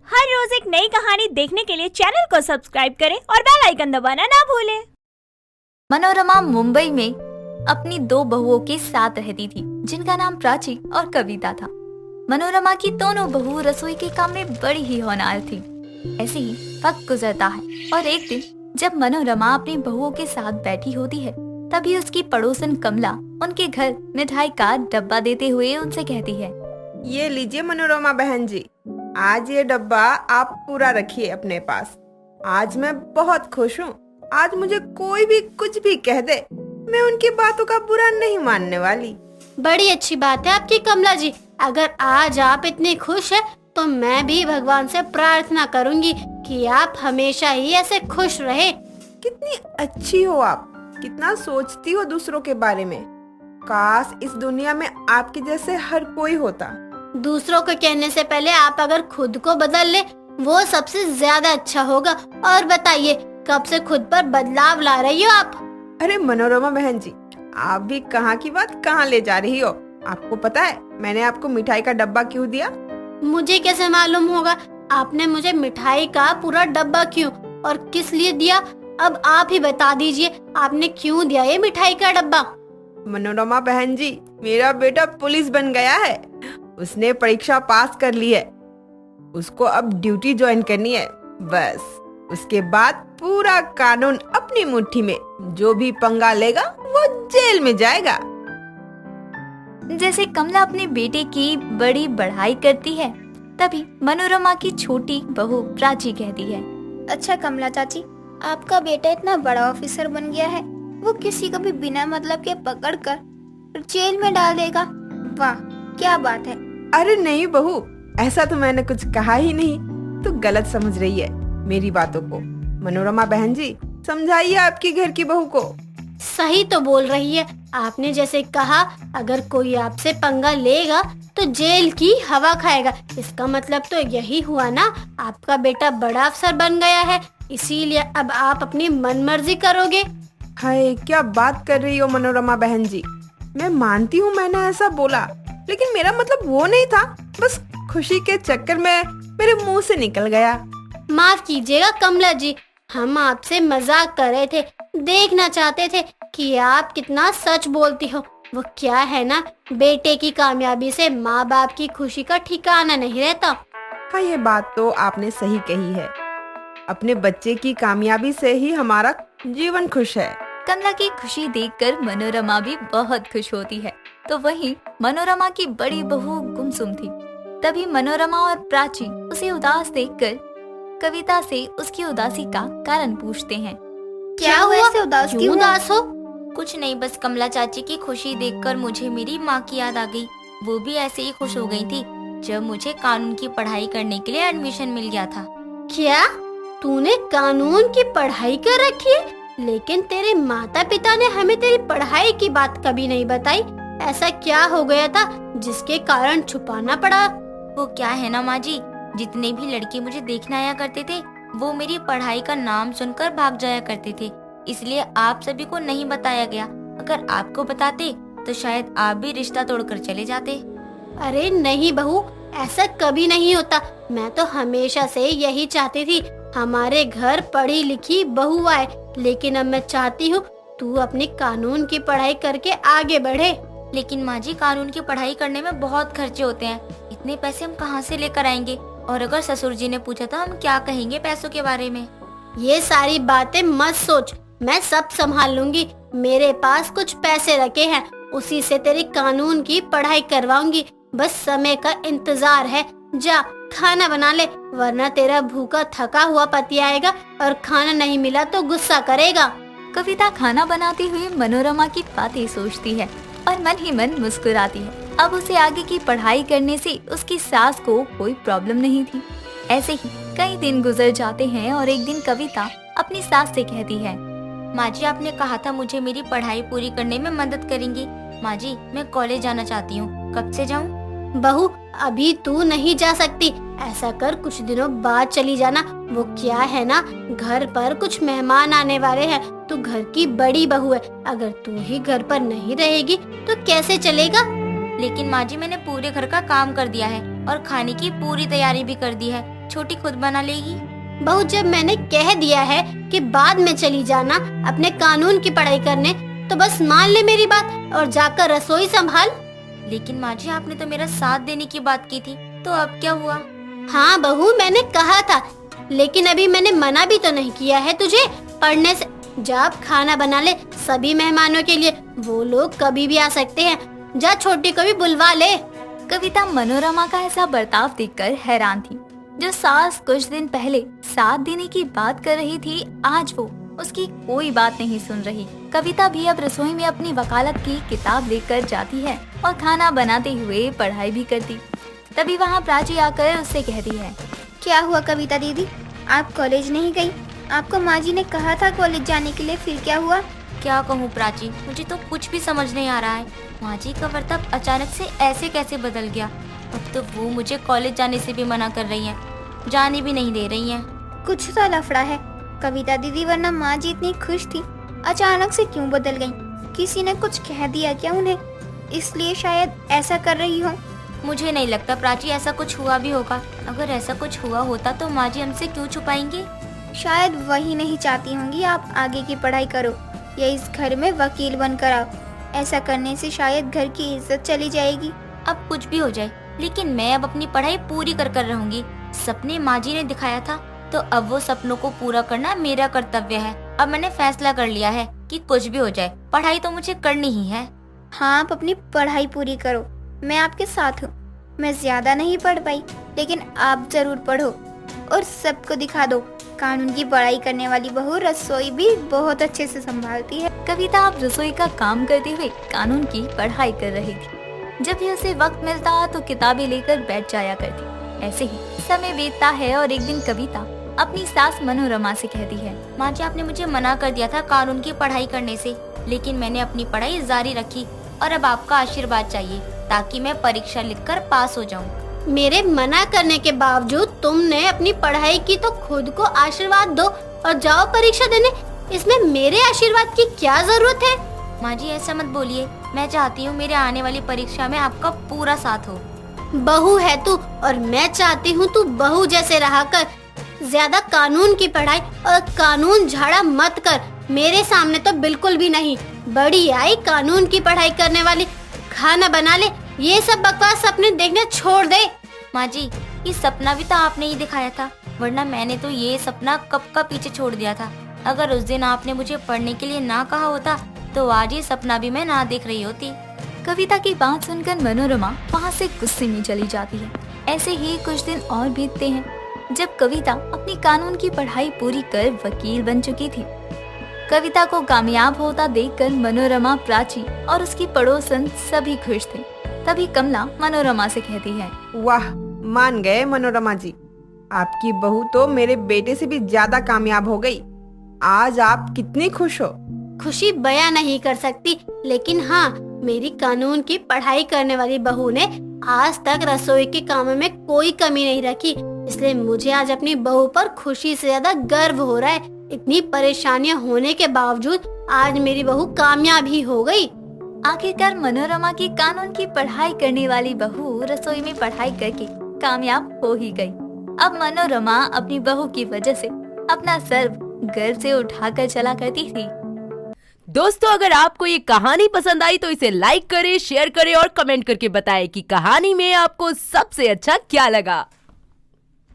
हर रोज एक नई कहानी देखने के लिए चैनल को सब्सक्राइब करें और बेल आइकन दबाना ना भूलें। मनोरमा मुंबई में अपनी 2 बहुओं के साथ रहती थी, जिनका नाम प्राची और कविता था। मनोरमा की दोनों बहू रसोई के काम में बड़ी ही होनहार थी। ऐसे ही वक्त गुजरता है और एक दिन जब मनोरमा अपनी बहुओं के साथ बैठी होती है, तभी उसकी पड़ोसन कमला उनके घर मिठाई का डब्बा देते हुए उनसे कहती है, ये लीजिए मनोरमा बहन जी, आज ये डब्बा आप पूरा रखिए अपने पास। आज मैं बहुत खुश हूँ। आज मुझे कोई भी कुछ भी कह दे, मैं उनकी बातों का बुरा नहीं मानने वाली। बड़ी अच्छी बात है आपकी कमला जी। अगर आज आप इतने खुश हैं, तो मैं भी भगवान से प्रार्थना करूंगी कि आप हमेशा ही ऐसे खुश रहे। कितनी अच्छी हो आप, कितना सोचती हो दूसरों के बारे में। काश इस दुनिया में आपके जैसे हर कोई होता। दूसरों को कहने से पहले आप अगर खुद को बदल ले, वो सबसे ज्यादा अच्छा होगा। और बताइए, कब से खुद पर बदलाव ला रही हो आप? अरे मनोरमा बहन जी, आप भी कहाँ की बात कहाँ ले जा रही हो? आपको पता है मैंने आपको मिठाई का डब्बा क्यों दिया? मुझे कैसे मालूम होगा? आपने मुझे मिठाई का पूरा डब्बा क्यों और किस लिए दिया? अब आप ही बता दीजिए, आपने क्यों दिया ये मिठाई का डब्बा? मनोरमा बहन जी, मेरा बेटा पुलिस बन गया है। उसने परीक्षा पास कर ली है। उसको अब ड्यूटी ज्वाइन करनी है। बस उसके बाद पूरा कानून अपनी मुट्ठी में। जो भी पंगा लेगा वो जेल में जाएगा। जैसे कमला अपने बेटे की बड़ी बढ़ाई करती है, तभी मनोरमा की छोटी बहू प्राची कहती है, अच्छा कमला चाची, आपका बेटा इतना बड़ा ऑफिसर बन गया है, वो किसी को भी बिना मतलब के पकड़ कर जेल में डाल देगा। वाह क्या बात है। अरे नहीं बहू, ऐसा तो मैंने कुछ कहा ही नहीं। तू गलत समझ रही है मेरी बातों को। मनोरमा बहन जी, समझाइए आपकी घर की बहू को। सही तो बोल रही है। आपने जैसे कहा, अगर कोई आपसे पंगा लेगा तो जेल की हवा खाएगा। इसका मतलब तो यही हुआ ना, आपका बेटा बड़ा अफसर बन गया है, इसीलिए अब आप अपनी मनमर्जी करोगे। हाय, क्या बात कर रही हो मनोरमा बहन जी। मैं मानती हूँ मैंने ऐसा बोला, लेकिन मेरा मतलब वो नहीं था। बस खुशी के चक्कर में मेरे मुंह से निकल गया। माफ कीजिएगा कमला जी, हम आपसे मजाक कर रहे थे। देखना चाहते थे कि आप कितना सच बोलती हो। वो क्या है ना, बेटे की कामयाबी से माँ बाप की खुशी का ठिकाना नहीं रहता। हाँ, ये बात तो आपने सही कही है। अपने बच्चे की कामयाबी से ही हमारा जीवन खुश है। कमला की खुशी देखकर मनोरमा भी बहुत खुश होती है। तो वहीं मनोरमा की बड़ी बहू गुमसुम थी। तभी मनोरमा और प्राची उसे उदास देखकर कविता से उसकी उदासी का कारण पूछते हैं। क्या हुआ, ऐसे उदास क्यों उदास हो? कुछ नहीं, बस कमला चाची की खुशी देखकर मुझे मेरी माँ की याद आ गई। वो भी ऐसे ही खुश हो गई थी जब मुझे कानून की पढ़ाई करने के लिए एडमिशन मिल गया था। क्या तूने कानून की पढ़ाई कर रखी है? लेकिन तेरे माता पिता ने हमें तेरी पढ़ाई की बात कभी नहीं बताई। ऐसा क्या हो गया था जिसके कारण छुपाना पड़ा? वो क्या है ना माँ जी, जितने भी लड़के मुझे देखने आया करते थे, वो मेरी पढ़ाई का नाम सुनकर भाग जाया करते थे। इसलिए आप सभी को नहीं बताया गया। अगर आपको बताते तो शायद आप भी रिश्ता तोड़कर चले जाते। अरे नहीं बहू, ऐसा कभी नहीं होता। मैं तो हमेशा से यही चाहती थी, हमारे घर पढ़ी लिखी बहू आए। लेकिन अब मैं चाहती हूँ तू अपनी कानून की पढ़ाई करके आगे बढ़े। लेकिन माँ जी, कानून की पढ़ाई करने में बहुत खर्चे होते हैं। इतने पैसे हम कहाँ से लेकर आएंगे? और अगर ससुर जी ने पूछा तो हम क्या कहेंगे पैसों के बारे में? ये सारी बातें मत सोच, मैं सब संभाल लूंगी। मेरे पास कुछ पैसे रखे हैं, उसी से तेरी कानून की पढ़ाई करवाऊंगी। बस समय का इंतजार है। जा खाना बना ले, वरना तेरा भूखा थका हुआ पति आएगा और खाना नहीं मिला तो गुस्सा करेगा। कविता खाना बनाते हुए मनोरमा की बातें सोचती है और मन ही मन मुस्कुराती है। अब उसे आगे की पढ़ाई करने से उसकी सास को कोई प्रॉब्लम नहीं थी। ऐसे ही कई दिन गुजर जाते हैं और एक दिन कविता अपनी सास से कहती है, माँ जी, आपने कहा था मुझे मेरी पढ़ाई पूरी करने में मदद करेंगी। माँ जी, मैं कॉलेज जाना चाहती हूँ, कब से जाऊँ? बहू, अभी तू नहीं जा सकती। ऐसा कर, कुछ दिनों बाद चली जाना। वो क्या है ना, घर पर कुछ मेहमान आने वाले हैं। तू घर की बड़ी बहू है, अगर तू ही घर पर नहीं रहेगी तो कैसे चलेगा? लेकिन माँ जी, मैंने पूरे घर का काम कर दिया है। और खाने की पूरी तैयारी भी कर दी है। छोटी खुद बना लेगी। बहू, जब मैंने कह दिया है कि बाद में चली जाना अपने कानून की पढ़ाई करने, तो बस मान ले मेरी बात और जाकर रसोई संभाल। लेकिन माँ जी, आपने तो मेरा साथ देने की बात की थी, तो अब क्या हुआ? हाँ बहू, मैंने कहा था, लेकिन अभी मैंने मना भी तो नहीं किया है तुझे पढ़ने से। जब खाना बना ले सभी मेहमानों के लिए, वो लोग कभी भी आ सकते हैं। जा छोटी को भी बुलवा ले। कविता मनोरमा का ऐसा बर्ताव देखकर हैरान थी। जो सास कुछ दिन पहले साथ देने की बात कर रही थी, आज वो उसकी कोई बात नहीं सुन रही। कविता भी अब रसोई में अपनी वकालत की किताब लेकर जाती है और खाना बनाते हुए पढ़ाई भी करती। तभी वहाँ प्राची आकर उससे कहती है, क्या हुआ कविता दीदी, आप कॉलेज नहीं गई? आपको माँ जी ने कहा था कॉलेज जाने के लिए, फिर क्या हुआ? क्या कहूँ प्राची, मुझे तो कुछ भी समझ नहीं आ रहा है। माँ जी का बर्ताव अचानक से ऐसे कैसे बदल गया। अब तो वो मुझे कॉलेज जाने से भी मना कर रही हैं, जाने भी नहीं दे रही हैं। कुछ तो लफड़ा है कविता दीदी, वरना माँ जी इतनी खुश थी, अचानक से क्यों बदल गई? किसी ने कुछ कह दिया क्या उन्हें, इसलिए शायद ऐसा कर रही हो? मुझे नहीं लगता प्राची ऐसा कुछ हुआ भी होगा। अगर ऐसा कुछ हुआ होता तो माँ जी हमसे क्यों छुपाएंगे? शायद वही नहीं चाहती होंगी आप आगे की पढ़ाई करो या इस घर में वकील बनकर आओ। ऐसा करने से शायद घर की इज्जत चली जाएगी। अब कुछ भी हो जाए, लेकिन मैं अब अपनी पढ़ाई पूरी कर रहूंगी। सपने माँ जी ने दिखाया था, तो अब वो सपनों को पूरा करना मेरा कर्तव्य है। अब मैंने फैसला कर लिया है कि कुछ भी हो जाए, पढ़ाई तो मुझे करनी ही है। हाँ, आप अपनी पढ़ाई पूरी करो, मैं आपके साथ हूँ। मैं ज्यादा नहीं पढ़ पाई, लेकिन आप जरूर पढ़ो और सबको दिखा दो कानून की पढ़ाई करने वाली बहू रसोई भी बहुत अच्छे से संभालती है। कविता अब रसोई का काम करते हुए कानून की पढ़ाई कर रही थी। जब भी उसे वक्त मिलता तो किताबें लेकर बैठ जाया करती। ऐसे ही समय बीतता है और एक दिन कविता अपनी सास मनोरमा से कहती है, माँ जी, आपने मुझे मना कर दिया था कानून की पढ़ाई करने से, लेकिन मैंने अपनी पढ़ाई जारी रखी और अब आपका आशीर्वाद चाहिए ताकि मैं परीक्षा लिखकर पास हो जाऊँ। मेरे मना करने के बावजूद तुमने अपनी पढ़ाई की, तो खुद को आशीर्वाद दो और जाओ परीक्षा देने। इसमें मेरे आशीर्वाद की क्या जरूरत है? माँ जी, ऐसा मत बोलिए। मैं चाहती हूँ मेरे आने वाली परीक्षा में आपका पूरा साथ हो। बहू है तू और मैं चाहती हूँ तू बहू जैसे रहा कर। ज्यादा कानून की पढ़ाई और कानून झाड़ा मत कर, मेरे सामने तो बिल्कुल भी नहीं। बड़ी आई कानून की पढ़ाई करने वाली, खाना बना ले, ये सब बकवास सपने देखने छोड़ दे। माँ जी, ये सपना भी तो आपने ही दिखाया था, वरना मैंने तो ये सपना कब का पीछे छोड़ दिया था। अगर उस दिन आपने मुझे पढ़ने के लिए ना कहा होता तो आज ये सपना भी मैं ना देख रही होती। कविता की बात सुनकर मनोरमा वहाँ से गुस्से में चली जाती है। ऐसे ही कुछ दिन और बीतते हैं जब कविता अपनी कानून की पढ़ाई पूरी कर वकील बन चुकी थी। कविता को कामयाब होता देखकर मनोरमा, प्राची और उसकी पड़ोसन सभी खुश थे। तभी कमला मनोरमा से कहती है, वाह, मान गए मनोरमा जी, आपकी बहू तो मेरे बेटे से भी ज्यादा कामयाब हो गई। आज आप कितनी खुश हो। खुशी बयां नहीं कर सकती, लेकिन हाँ, मेरी कानून की पढ़ाई करने वाली बहू ने आज तक रसोई के कामों में कोई कमी नहीं रखी, इसलिए मुझे आज अपनी बहू पर खुशी से ज्यादा गर्व हो रहा है। इतनी परेशानियां होने के बावजूद आज मेरी बहू कामयाब ही हो गई। आखिरकार मनोरमा की कानून की पढ़ाई करने वाली बहू रसोई में पढ़ाई करके कामयाब हो ही गई। अब मनोरमा अपनी बहू की वजह से अपना सर गर्व से उठाकर चला करती थी। दोस्तों, अगर आपको ये कहानी पसंद आई तो इसे लाइक करें, शेयर करें और कमेंट करके बताएं कि कहानी में आपको सबसे अच्छा क्या लगा।